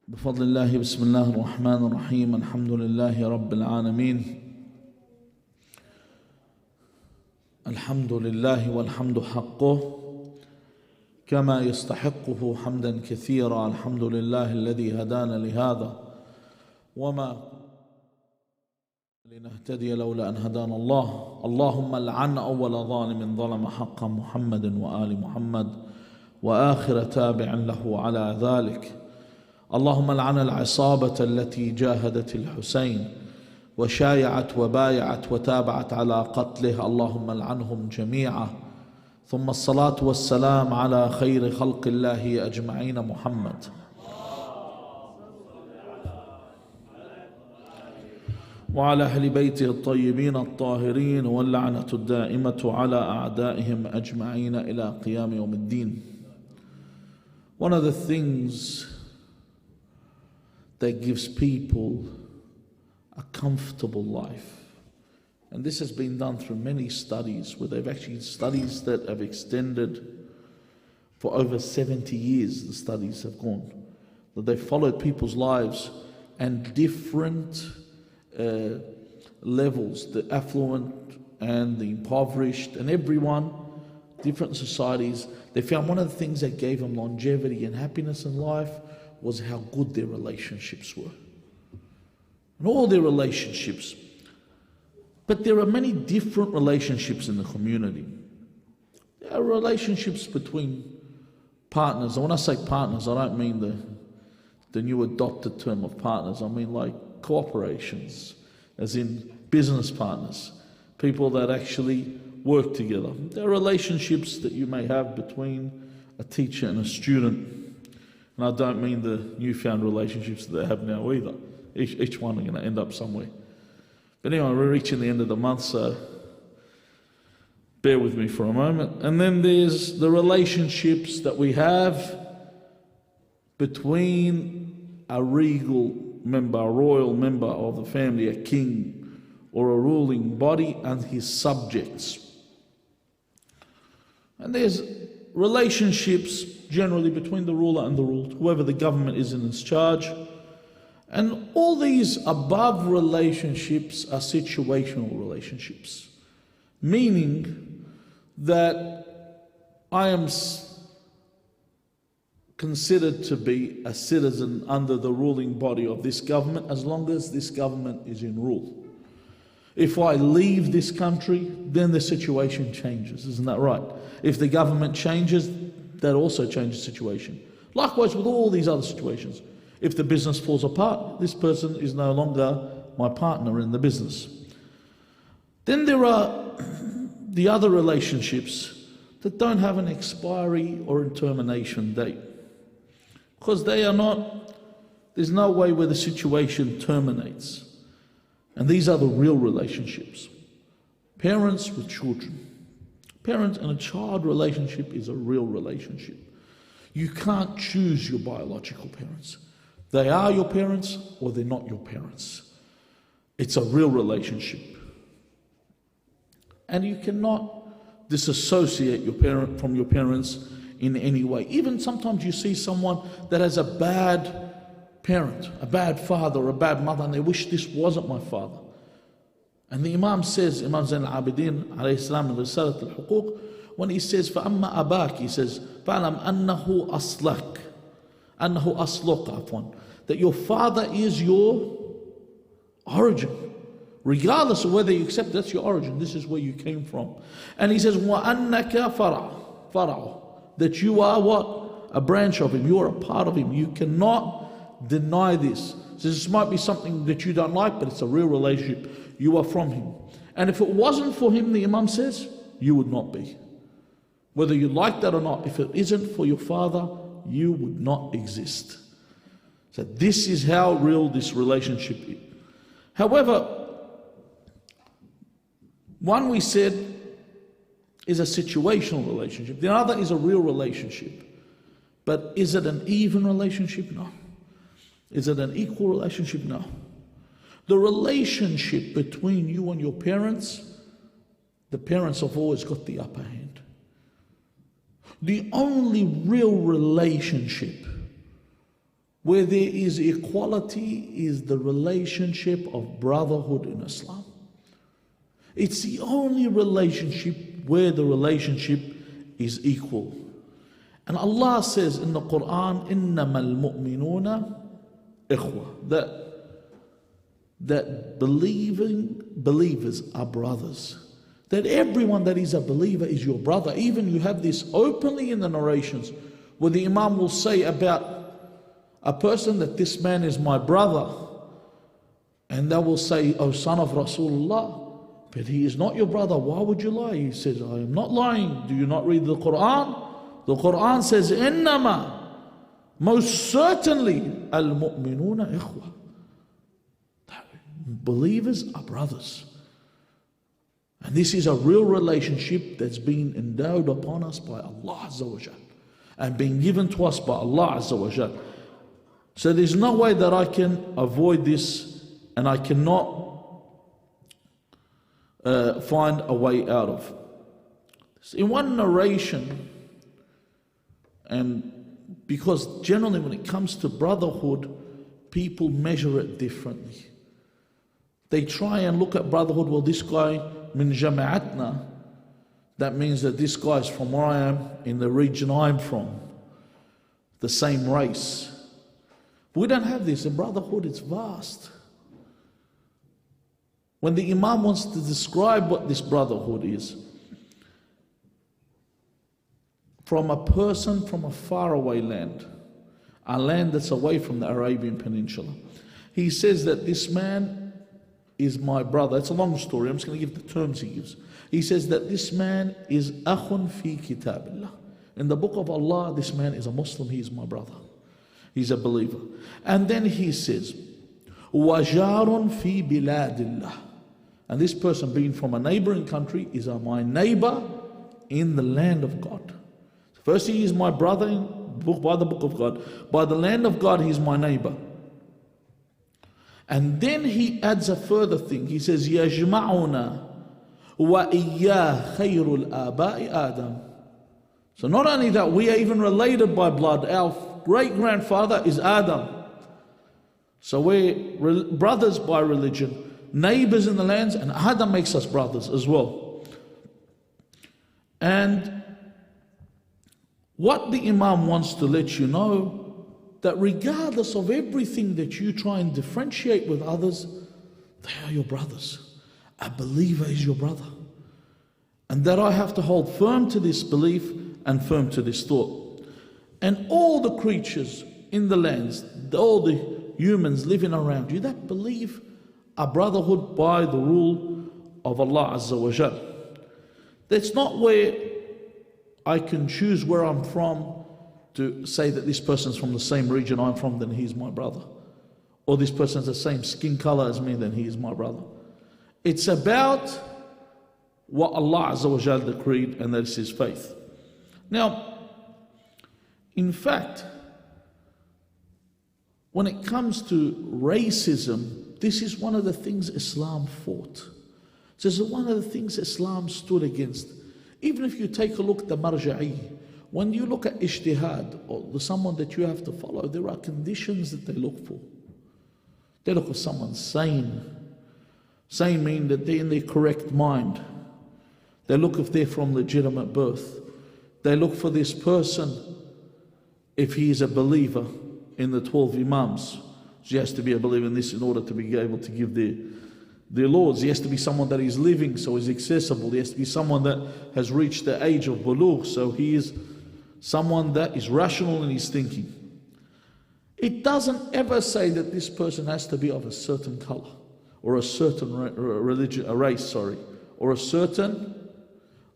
بفضل الله بسم الله الرحمن الرحيم الحمد لله رب العالمين الحمد لله والحمد حقه كما يستحقه حمدا كثيرا. الحمد لله الذي هدانا لهذا وما لنهتدي لولا أن هدانا الله. اللهم لعن أول ظالم ظلم حق محمد وآل محمد وآخر تابع له على ذلك. اللهم لعن العصابة التي جاهدت الحسين وشايعت وبايعت وتابعت على قتله، اللهم لعنهم جميعا. ثم الصلاة والسلام على خير خلق الله أجمعين محمد وعلى أهل بيته الطيبين الطاهرين، واللعنة الدائمة على أعدائهم أجمعين إلى قيام يوم الدين. One of the things that gives people a comfortable life, and this has been done through many studies where they've actually studies that have extended for over 70 years. The studies have gone that they've followed people's lives and different levels, the affluent and the impoverished and everyone, different societies. They found one of the things that gave them longevity and happiness in life was how good their relationships were. And all their relationships. But there are many different relationships in the community. There are relationships between partners. And when I say partners, I don't mean the new adopted term of partners. I mean like cooperations, as in business partners, people that actually work together. There are relationships that you may have between a teacher and a student. And I don't mean the newfound relationships that they have now either. Each one are going to end up somewhere. But anyway, we're reaching the end of the month, so bear with me for a moment. And then there's the relationships that we have between a regal member, a royal member of the family, a king or a ruling body, and his subjects. And there's relationships generally between the ruler and the ruled, whoever the government is in its charge. And all these above relationships are situational relationships, meaning that I am considered to be a citizen under the ruling body of this government as long as this government is in rule. If I leave this country, then the situation changes, isn't that right? If the government changes, that also changes the situation. Likewise with all these other situations. If the business falls apart, this person is no longer my partner in the business. Then there are the other relationships that don't have an expiry or a termination date. Because they are not, there's no way where the situation terminates. And these are the real relationships. Parents with children. Parent and a child relationship is a real relationship. You can't choose your biological parents. They are your parents or they're not your parents. It's a real relationship. And you cannot disassociate your parent from your parents in any way. Even sometimes you see someone that has a bad parent, a bad father or a bad mother, and they wish this wasn't my father. And the imam says, Imam Zain al-Abidin عليه السلام in Risalat al-Huquq, when he says فَأَمَّا أَبَاكِ, he says فَعْلَمْ أَنَّهُ أَصْلَكَ أَنَّهُ أَصْلُكَ عفوا, that your father is your origin. Regardless of whether you accept that's your origin, this is where you came from. And he says وَأَنَّكَ فَرَعُ, that you are what? A branch of him, you are a part of him. You cannot deny this. So this might be something that you don't like, but it's a real relationship. You are from him. And if it wasn't for him, the Imam says, you would not be. Whether you like that or not, if it isn't for your father, you would not exist. So this is how real this relationship is. However, one we said is a situational relationship. The other is a real relationship. But is it an even relationship? No. Is it an equal relationship? No. The relationship between you and your parents, the parents have always got the upper hand. The only real relationship where there is equality is the relationship of brotherhood in Islam. It's the only relationship where the relationship is equal. And Allah says in the Quran, إِنَّمَا الْمُؤْمِنُونَ إِخْوَةً, that believers are brothers. That everyone that is a believer is your brother. Even you have this openly in the narrations where the Imam will say about a person that this man is my brother, and they will say, "O son of Rasulullah, but he is not your brother. Why would you lie?" He says, "I am not lying. Do you not read the Quran? The Quran says, إِنَّمَا, most certainly, الْمُؤْمِنُونَ إِخْوَةً, believers are brothers." And this is a real relationship that's been endowed upon us by Allah Azza wa Jal and been given to us by Allah Azza wa Jal. So there's no way that I can avoid this, and I cannot find a way out of. In one narration, and because generally when it comes to brotherhood, people measure it differently. They try and look at brotherhood, well, this guy min jama'atna, that means that this guy is from where I am, in the region I'm from, the same race. We don't have this. In brotherhood, it's vast. When the Imam wants to describe what this brotherhood is, from a person from a faraway land, a land that's away from the Arabian Peninsula, he says that this man is my brother. It's a long story. I'm just going to give the terms he gives. He says that this man is akhun fi kitabillah. In the book of Allah, this man is a Muslim. He is my brother. He's a believer. And then he says, wajarun fi biladillah. And this person being from a neighboring country is my neighbor in the land of God. First, he is my brother by the book of God. By the land of God, he is my neighbor. And then he adds a further thing. He says, يَجْمَعُنَا وَإِيَّا خَيْرُ الْآبَاءِ Adam. So not only that, we are even related by blood. Our great-grandfather is Adam. So we're brothers by religion, neighbors in the lands, and Adam makes us brothers as well. And what the Imam wants to let you know, that regardless of everything that you try and differentiate with others, they are your brothers. A believer is your brother. And that I have to hold firm to this belief and firm to this thought. And all the creatures in the lands, all the humans living around you that believe a brotherhood by the rule of Allah Azza wa Jal. That's not where I can choose where I'm from to say that this person's from the same region I'm from, then he's my brother. Or this person's the same skin color as me, then he is my brother. It's about what Allah Azza wa Jal decreed, and that is His faith. Now, in fact, when it comes to racism, this is one of the things Islam fought. This is one of the things Islam stood against. Even if you take a look at the marja'i, when you look at ijtihad, or someone that you have to follow, there are conditions that they look for. They look for someone sane. Sane means that they're in their correct mind. They look if they're from legitimate birth. They look for this person if he is a believer in the 12 imams. So he has to be a believer in this in order to be able to give their laws. He has to be someone that is living, so he's accessible. He has to be someone that has reached the age of bulugh, so he is someone that is rational in his thinking. It doesn't ever say that this person has to be of a certain color, or a certain race, or a certain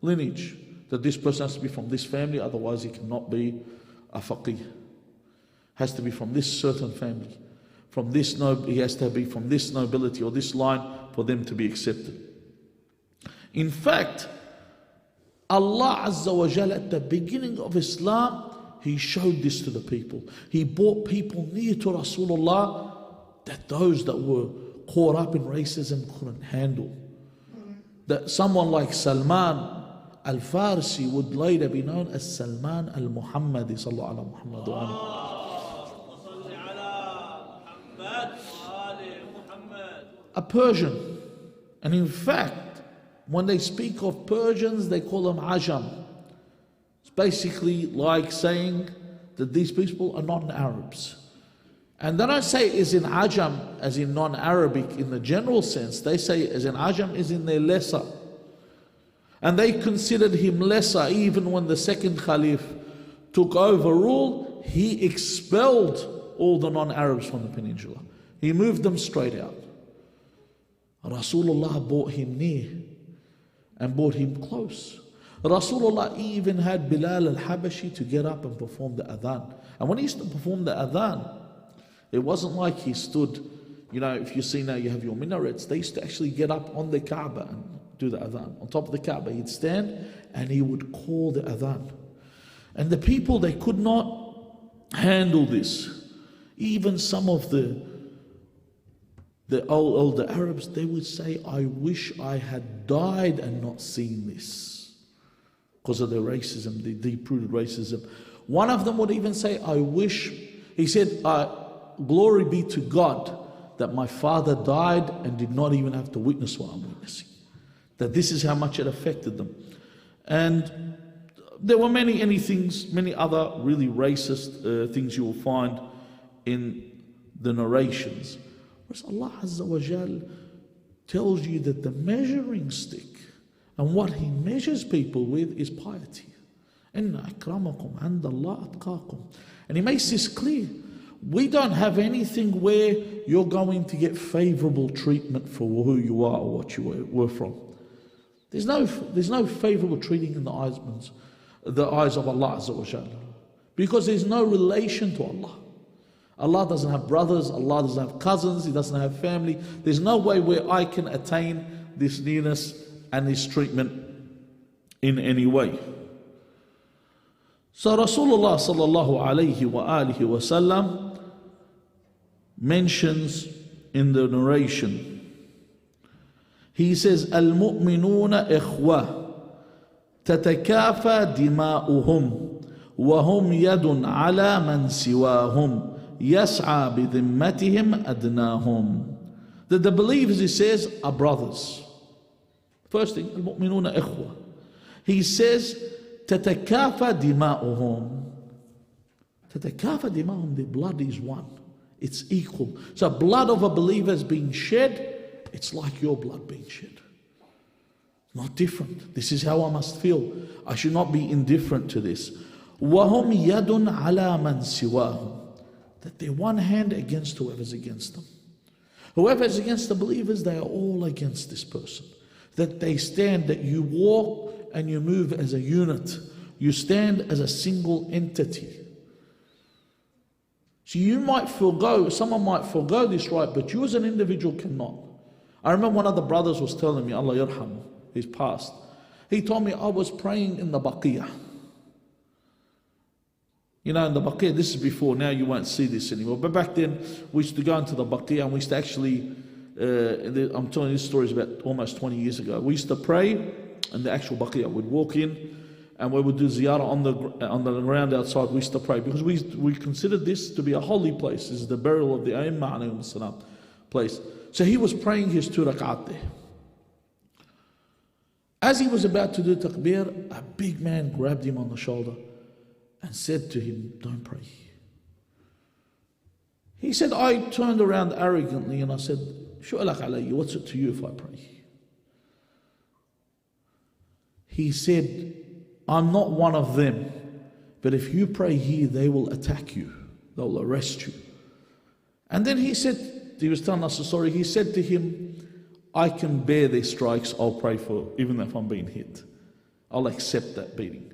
lineage, that this person has to be from this family, otherwise he cannot be a faqih. Has to be from this certain family. He has to be from this nobility or this line for them to be accepted. In fact, Allah Azza wa Jalla at the beginning of Islam, He showed this to the people. He brought people near to Rasulullah that those that were caught up in racism couldn't handle. That someone like Salman al-Farsi would later be known as Salman al-Muhammadi sallallahu alaihi wasallam. a Persian. And in fact, when they speak of Persians, they call them Ajam. It's basically like saying that these people are non-Arabs. And they don't say as in Ajam, as in non-Arabic in the general sense. They say as in Ajam is in their lesser. And they considered him lesser even when the second Caliph took over rule. He expelled all the non-Arabs from the peninsula. He moved them straight out. Rasulullah brought him near and brought him close. Rasulullah even had Bilal al-Habashi to get up and perform the adhan. And when he used to perform the adhan, it wasn't like he stood, you know, if you see now you have your minarets, they used to actually get up on the Kaaba and do the adhan. On top of the Kaaba, he'd stand and he would call the adhan. And the people, they could not handle this. Even some of the older Arabs, they would say, I wish I had died and not seen this. Because of the racism, the deep-rooted racism. One of them would even say, I wish, he said, glory be to God that my father died and did not even have to witness what I'm witnessing. That this is how much it affected them. And there were many things, many other really racist things you will find in the narrations. Whereas Allah Azza wa Jal tells you that the measuring stick and what He measures people with is piety. Inna akramakum anda Allah atqakum. And He makes this clear. We don't have anything where you're going to get favorable treatment for who you are or what you were from. There's no favorable treating in the eyes of Allah Azza wa Jal, because there's no relation to Allah. Allah doesn't have brothers, Allah doesn't have cousins, He doesn't have family. There's no way where I can attain this nearness and this treatment in any way. So Rasulullah sallallahu alayhi wa alihi wa sallam mentions in the narration, he says, Al-mu'minuna ikhwa tatakafa dima'uhum wa hum yadun ala man siwahum yas'a bidhimmatihim adnahum. That the believers, he says, are brothers. First thing, Al-mu'minuna ikhwa. He says, tatakafa dima'uhum. Tatakafa dima'uhum, the blood is one. It's equal. So blood of a believer is being shed, it's like your blood being shed. Not different. This is how I must feel. I should not be indifferent to this. وَهُمْ يَدٌ عَلَى مَنْ سِوَاهُمْ. That they're one hand against whoever's against them. Whoever is against the believers, they are all against this person. That they stand, that you walk and you move as a unit. You stand as a single entity. So you might forego, someone might forego this right, but you as an individual cannot. I remember one of the brothers was telling me, Allah yarham, he's passed. He told me, I was praying in the Baqiyah. You know, in the Baqiyah, this is before, now you won't see this anymore. But back then, we used to go into the Baqiyah and we used to actually, I'm telling you this story is about almost 20 years ago. We used to pray in the actual Baqiyah. We'd walk in and we would do ziyarah on the ground outside. We used to pray because we considered this to be a holy place. This is the burial of the imam, alayhi salam, place. So he was praying his 2 rak'at there. As he was about to do takbir, a big man grabbed him on the shoulder and said to him, don't pray. He said, I turned around arrogantly and I said, Shu'alak alayhi, what's it to you if I pray? He said, I'm not one of them, but if you pray here, they will attack you. They'll arrest you. And then he said, he was telling us a story, he said to him, I can bear their strikes, I'll pray for, even if I'm being hit. I'll accept that beating.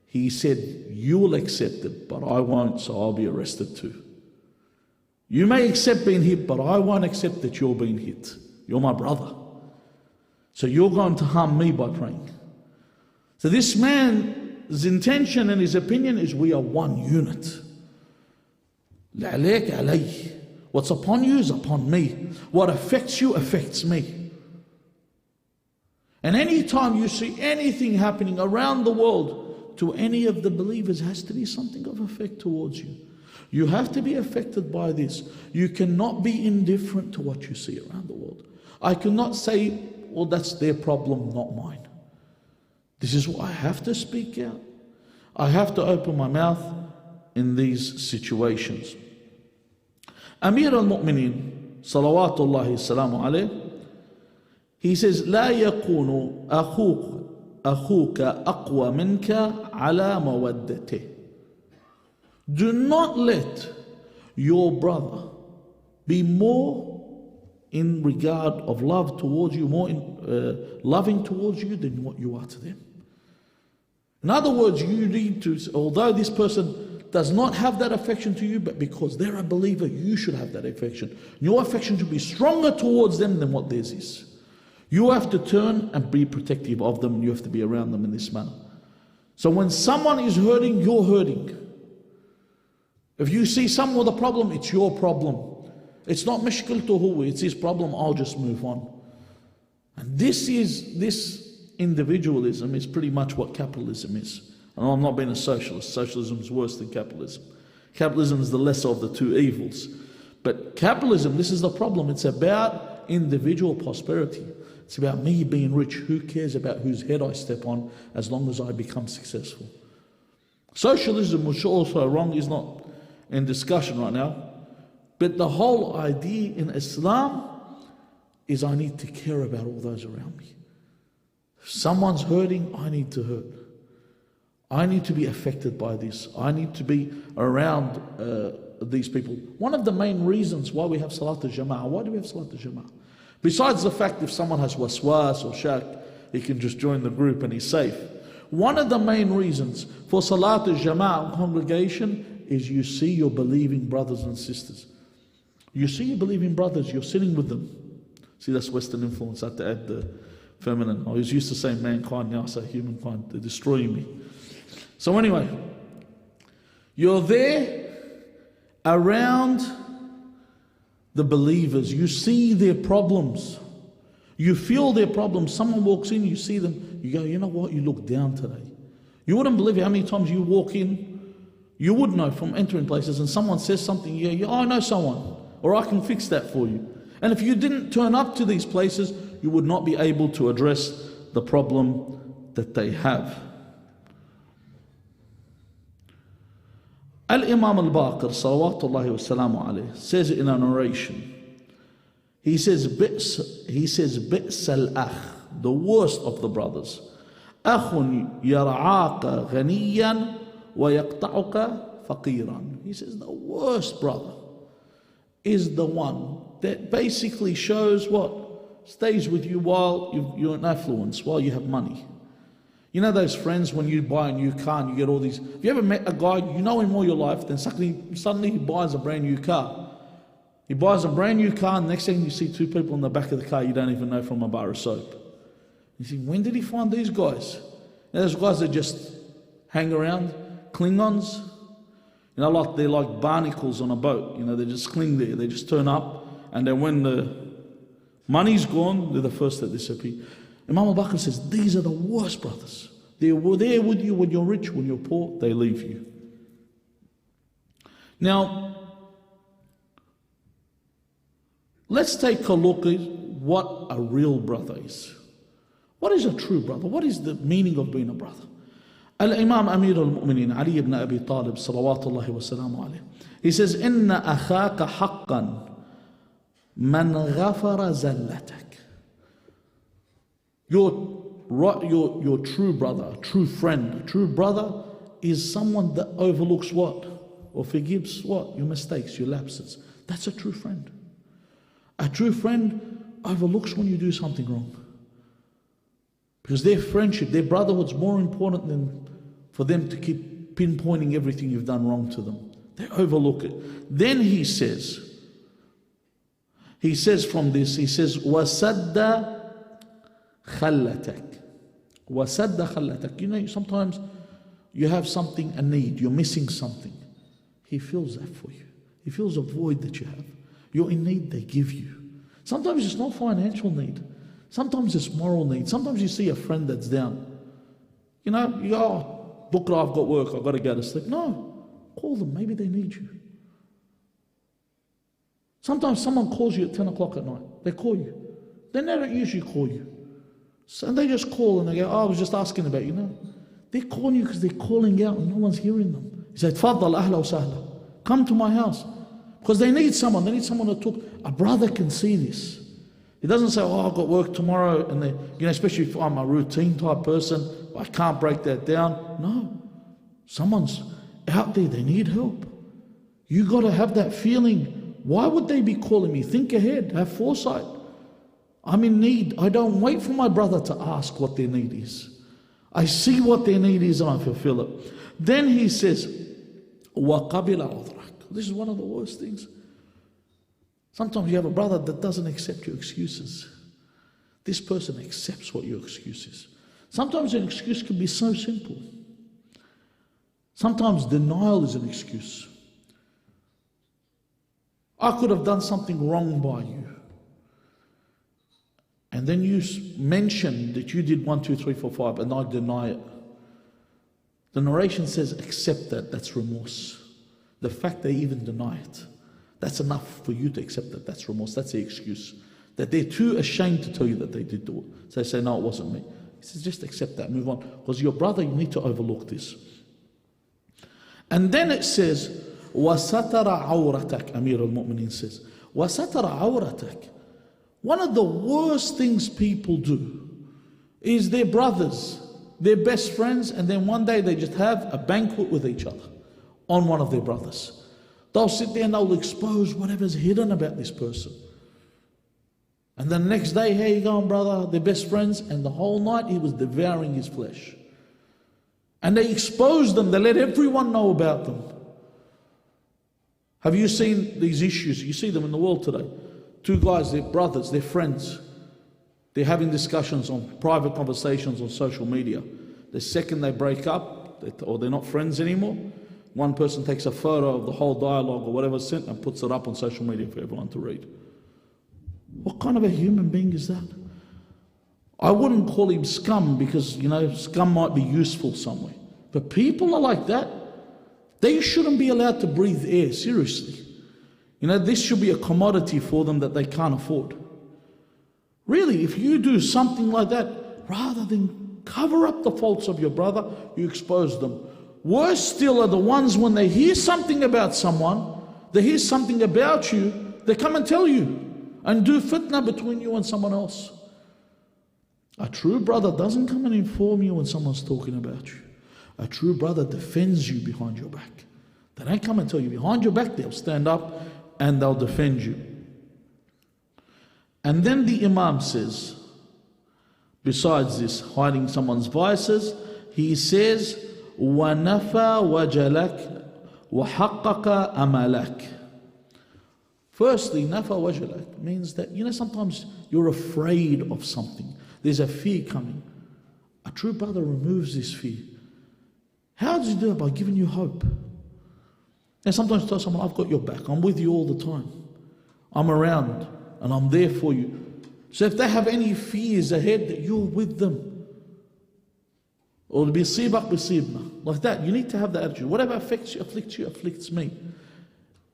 He said, you will accept it, but I won't, so I'll be arrested too. You may accept being hit, but I won't accept that you're being hit. You're my brother. So you're going to harm me by praying. So this man's intention and his opinion is we are one unit. لَعَلَيْكَ عَلَيْهِ. What's upon you is upon me. What affects you affects me. And any time you see anything happening around the world to any of the believers, has to be something of effect towards you. You have to be affected by this. You cannot be indifferent to what you see around the world. I cannot say, well, that's their problem, not mine. This is why I have to speak out. I have to open my mouth in these situations. Amir al-Mu'mineen, salawatullahi salamu alayh, he says, لا يكون أخوك أقوى منك على مودته. Do not let your brother be more in regard of love towards you, more loving towards you than what you are to them. In other words, you need to, although this person does not have that affection to you, but because they're a believer, you should have that affection. Your affection should be stronger towards them than what theirs is. You have to turn and be protective of them. You have to be around them in this manner. So when someone is hurting, you're hurting. If you see someone with a problem, it's your problem. It's not mishkiltuhu, it's his problem, I'll just move on. And this individualism is pretty much what capitalism is. And I'm not being a socialist. Socialism is worse than capitalism. Capitalism is the lesser of the two evils. But capitalism, this is the problem. It's about individual prosperity. It's about me being rich. Who cares about whose head I step on as long as I become successful? Socialism, which is also wrong, is not in discussion right now. But the whole idea in Islam is I need to care about all those around me. If someone's hurting, I need to hurt. I need to be affected by this. I need to be around these people. One of the main reasons why we have Salat al-Jama'ah, why do we have Salat al-Jama'ah? Besides the fact if someone has waswas or shak, he can just join the group and he's safe. One of the main reasons for Salat al-Jama'ah congregation is you see your believing brothers and sisters. You see your believing brothers, you're sitting with them. See, that's Western influence. I had to add the feminine. I was used to saying mankind, now I say humankind. They're destroying me. So anyway, you're there around the believers. You see their problems. You feel their problems. Someone walks in, you see them. You go, you know what? You look down today. You wouldn't believe how many times you walk in, you would know from entering places and someone says something, you I know someone, or I can fix that for you. And if you didn't turn up to these places, you would not be able to address the problem that they have. Al-Imam al-Baqir, salawatullahi wa salamu alayhi, says in a narration, he says, Bi's al-akh, the worst of the brothers. Akhun yar'aqa ghaniyan wa yaqta'uka faqiran. He says, the worst brother is the one that basically shows what? Stays with you while you're in affluence, while you have money. You know those friends when you buy a new car and you get all these... Have you ever met a guy, you know him all your life, then suddenly he buys a brand new car. He buys a brand new car and next thing you see two people in the back of the car you don't even know from a bar of soap. You think, when did he find these guys? You know, those guys that just hang around, Klingons. You know, like they're like barnacles on a boat. You know, they just cling there. They just turn up and then when the money's gone, they're the first that disappear. Imam al-Baqir says, these are the worst brothers. They were there with you when you're rich, when you're poor, they leave you. Now, let's take a look at what a real brother is. What is a true brother? What is the meaning of being a brother? Al-Imam Amir al-Mu'mineen, Ali ibn Abi Talib, salawatullahi wa salamu alayhi. He says, Inna akhaka haqqan man ghafara zallatak. Your true brother, a true friend, a true brother is someone that overlooks what? Or forgives what? Your mistakes, your lapses. That's a true friend. A true friend overlooks when you do something wrong. Because their friendship, their brotherhood's more important than for them to keep pinpointing everything you've done wrong to them. They overlook it. Then he says from this, he says, وَسَدَّ خَلَّتَكَ وَسَدَّ خَلَّتَكَ. You know, sometimes you have something, a need, you're missing something. He fills that for you. He fills a void that you have. You're in need, they give you. Sometimes it's not financial need. Sometimes it's moral need. Sometimes you see a friend that's down. You know, you go, oh, look, I've got work, I've got to go to sleep. No, call them, maybe they need you. Sometimes someone calls you at 10 o'clock at night. They call you. then they don't usually call you. So they just call and they go, oh, I was just asking about you. No, they're calling you because they're calling out and no one's hearing them. He said, Tfaddal, ahla wa sahla. Come to my house. Because they need someone. They need someone to talk. A brother can see this. He doesn't say, oh, I've got work tomorrow. And they, especially if I'm a routine type person, I can't break that down. No. Someone's out there. They need help. You got to have that feeling. Why would they be calling me? Think ahead. Have foresight. I'm in need. I don't wait for my brother to ask what their need is. I see what their need is and I fulfill it. Then he says, وَقَبِلَ عُذْرَكَ. This is one of the worst things. Sometimes you have a brother that doesn't accept your excuses. This person accepts what your excuse is. Sometimes an excuse can be so simple. Sometimes denial is an excuse. I could have done something wrong by you. And then you mention that you did 1, 2, 3, 4, 5 and I deny it. The narration says, accept that. That's remorse. The fact they even deny it, that's enough for you to accept that. That's remorse. That's the excuse. That they're too ashamed to tell you that they did do it. So they say, no, it wasn't me. He says, just accept that, move on. Because your brother, you need to overlook this. And then it says, وَسَتَرَ عَوْرَتَكَ. Amir al-Mu'mineen says, وَسَتَرَ عَوْرَتَكَ. One of the worst things people do is their brothers, their best friends, and then one day they just have a banquet with each other on one of their brothers. They'll sit there and they'll expose whatever's hidden about this person. And then the next day, how you going, brother? They're best friends, and the whole night he was devouring his flesh. And they expose them, they let everyone know about them. Have you seen these issues? You see them in the world today. Two guys, they're brothers, they're friends. They're having discussions on private conversations on social media. The second they break up, or they're not friends anymore, one person takes a photo of the whole dialogue or whatever's sent and puts it up on social media for everyone to read. What kind of a human being is that? I wouldn't call him scum because, scum might be useful somewhere. But people are like that. They shouldn't be allowed to breathe air, seriously. This should be a commodity for them that they can't afford. Really, if you do something like that, rather than cover up the faults of your brother, you expose them. Worse still are the ones when they hear something about someone, they hear something about you, they come and tell you and do fitna between you and someone else. A true brother doesn't come and inform you when someone's talking about you. A true brother defends you behind your back. They don't come and tell you behind your back, they'll stand up and they'll defend you. And then the Imam says, besides this, hiding someone's vices, he says, وَنَفَى وَجَلَكَ وَحَقَّقَ أَمَلَكَ. Firstly, nafa wajalak means that, sometimes you're afraid of something. There's a fear coming. A true brother removes this fear. How does he do it? By giving you hope. And sometimes tell someone, I've got your back. I'm with you all the time. I'm around and I'm there for you. So if they have any fears ahead, that you're with them. Or bisibak bisibna. Like that. You need to have that attitude. Whatever afflicts you, afflicts me.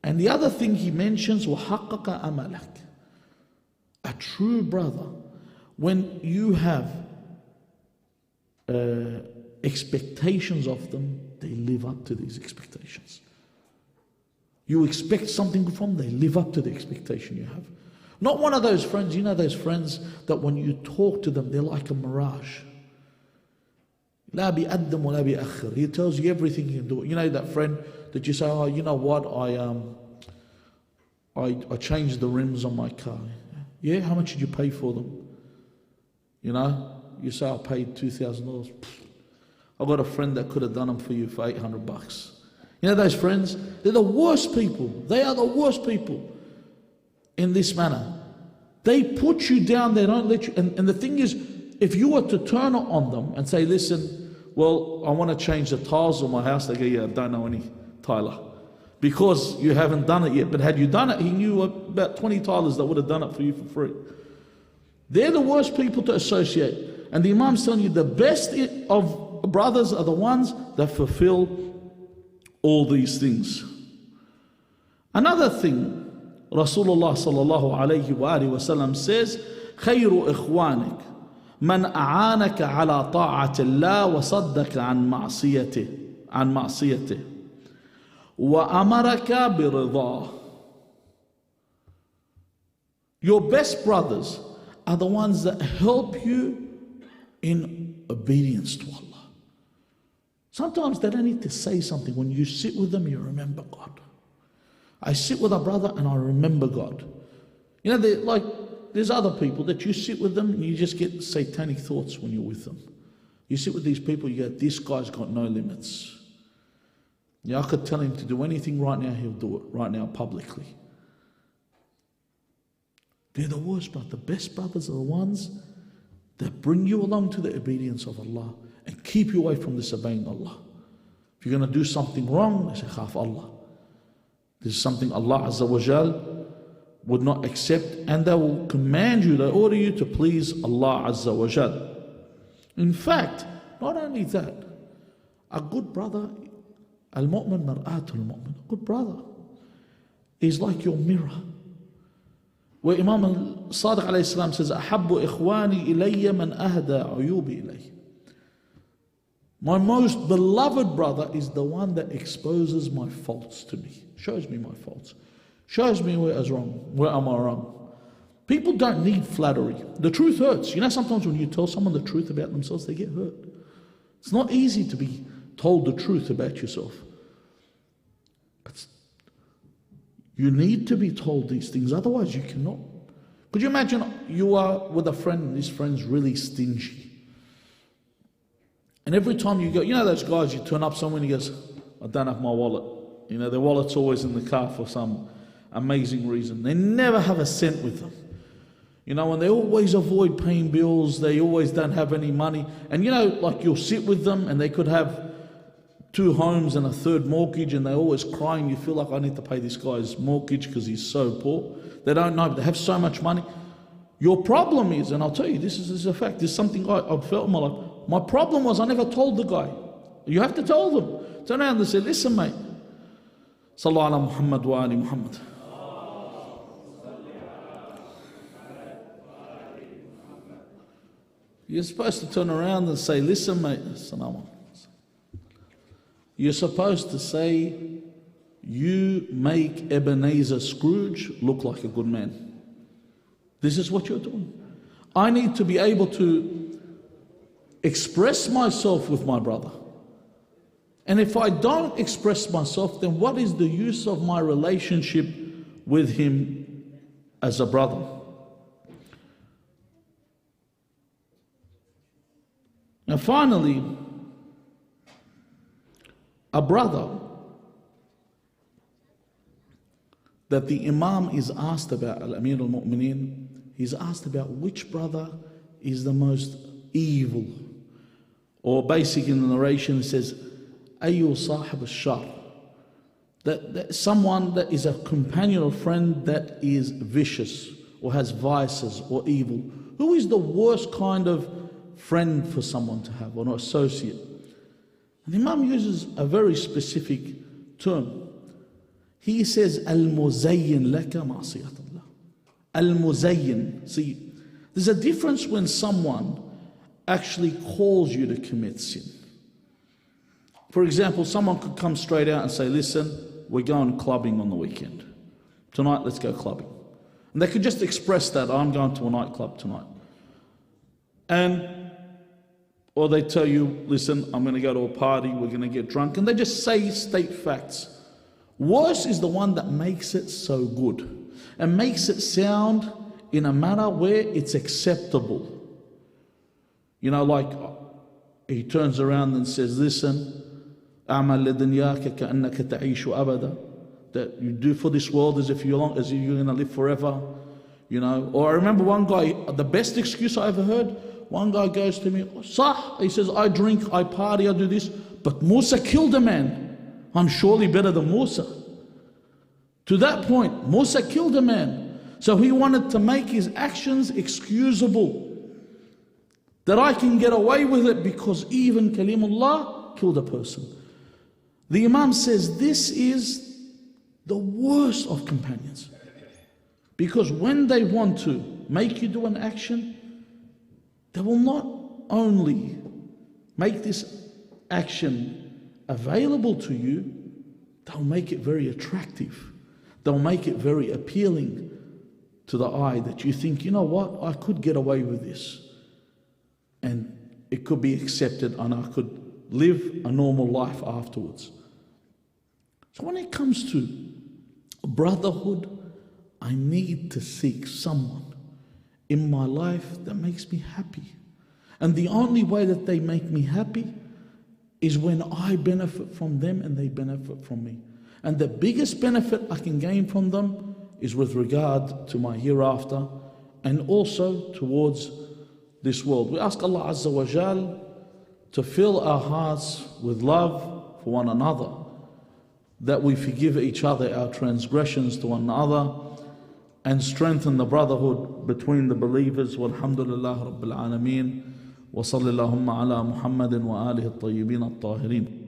And the other thing he mentions, وَحَقَّقَ أَمَلَكَ. A true brother, when you have expectations of them, they live up to these expectations. You expect something from them, they live up to the expectation you have. Not one of those friends, those friends that when you talk to them, they're like a mirage. لا بيقدم ولا بيأخر. He tells you everything he can do. That friend that you say, oh, you know what, I changed the rims on my car. Yeah, how much did you pay for them? You say, I paid $2,000. I've got a friend that could have done them for you for $800. Those friends, they're the worst people. They are the worst people in this manner. They put you down, they don't let you, and the thing is, if you were to turn on them and say, listen, well, I want to change the tiles on my house, they go, yeah, I don't know any tiler. Because you haven't done it yet. But had you done it, he knew about 20 tilers that would have done it for you for free. They're the worst people to associate. And the Imam's telling you the best of brothers are the ones that fulfill all these things. Another thing, Rasulullah sallallahu alayhi wa sallam says, خير إخوانك من أعانك على طاعة الله وصدك عن معصيته وأمرك برضاه. Your best brothers are the ones that help you in obedience to Allah. Sometimes they don't need to say something. When you sit with them, you remember God. I sit with a brother and I remember God. You know, there's other people that you sit with them and you just get satanic thoughts when you're with them. You sit with these people, you go, this guy's got no limits. Yeah, I could tell him to do anything right now, he'll do it right now publicly. They're the worst, but the best brothers are the ones that bring you along to the obedience of Allah and keep you away from disobeying Allah. If you're going to do something wrong, they say, khaf Allah. This is something Allah Azza wa Jal would not accept, and they will command you, they order you to please Allah Azza wa Jal. In fact, not only that, a good brother, al-mu'min mar'atul mu'min, a good brother is like your mirror. Where Imam al-Sadiq alayhi salam says, أحب إخواني إلي من أهدى عيوبي إلي. My most beloved brother is the one that exposes my faults to me, shows me my faults, shows me where am I wrong. People don't need flattery. The truth hurts. You know, sometimes when you tell someone the truth about themselves, they get hurt. It's not easy to be told the truth about yourself. But you need to be told these things, otherwise you cannot. Could you imagine you are with a friend and this friend's really stingy? And every time you go, you know those guys, you turn up somewhere and he goes, I don't have my wallet. You know, their wallet's always in the car for some amazing reason. They never have a cent with them. You know, and they always avoid paying bills. They always don't have any money. And you know, like you'll sit with them and they could have 2 homes and a 3rd mortgage and they're always crying. You feel like I need to pay this guy's mortgage because he's so poor. They don't know, but they have so much money. Your problem is, and I'll tell you, this is a fact, this is something I've felt in my life. My problem was I never told the guy. You have to tell them. Turn around and say, listen mate, Sallu ala Muhammad wa ali Muhammad. You're supposed to turn around and say, listen mate, Salam. You're supposed to say, you make Ebenezer Scrooge look like a good man. This is what you're doing. I need to be able to express myself with my brother. And if I don't express myself, then what is the use of my relationship with him as a brother? And finally, a brother that the Imam is asked about, Al-Amir al-Mu'mineen, he's asked about which brother is the most evil. Or basically in the narration it says, Ayu sahib al-shar. That someone that is a companion or friend that is vicious or has vices or evil. Who is the worst kind of friend for someone to have or an associate? And the Imam uses a very specific term. He says, Al-Muzayyin laka ma'asiyatullah. Al-Muzayyin. See, there's a difference when someone actually calls you to commit sin. For example, someone could come straight out and say, listen, we're going clubbing on the weekend. Tonight, let's go clubbing. And they could just express that, I'm going to a nightclub tonight. Or they tell you, listen, I'm going to go to a party, we're going to get drunk. And they just state facts. Worse is the one that makes it so good and makes it sound in a manner where it's acceptable. You know, like he turns around and says, listen, أعمل لدنياك كأنك تعيش أبدا. That you do for this world as if you're going to live forever. You know, or I remember one guy, the best excuse I ever heard, one guy goes to me, Sah, he says, I drink, I party, I do this, but Musa killed a man. I'm surely better than Musa. To that point, Musa killed a man. So he wanted to make his actions excusable. That I can get away with it because even Kalimullah killed a person. The Imam says this is the worst of companions. Because when they want to make you do an action, they will not only make this action available to you, they'll make it very attractive. They'll make it very appealing to the eye, that you think, you know what, I could get away with this. And it could be accepted and I could live a normal life afterwards. So when it comes to brotherhood, I need to seek someone in my life that makes me happy. And the only way that they make me happy is when I benefit from them and they benefit from me. And the biggest benefit I can gain from them is with regard to my hereafter and also towards this world. We ask Allah Azza wa Jal to fill our hearts with love for one another, that we forgive each other our transgressions to one another, and strengthen the brotherhood between the believers. Walhamdulillah Rabbil Alameen. Wa sallallahu ala Muhammadin wa alihi at-tayyibin at-tahirin.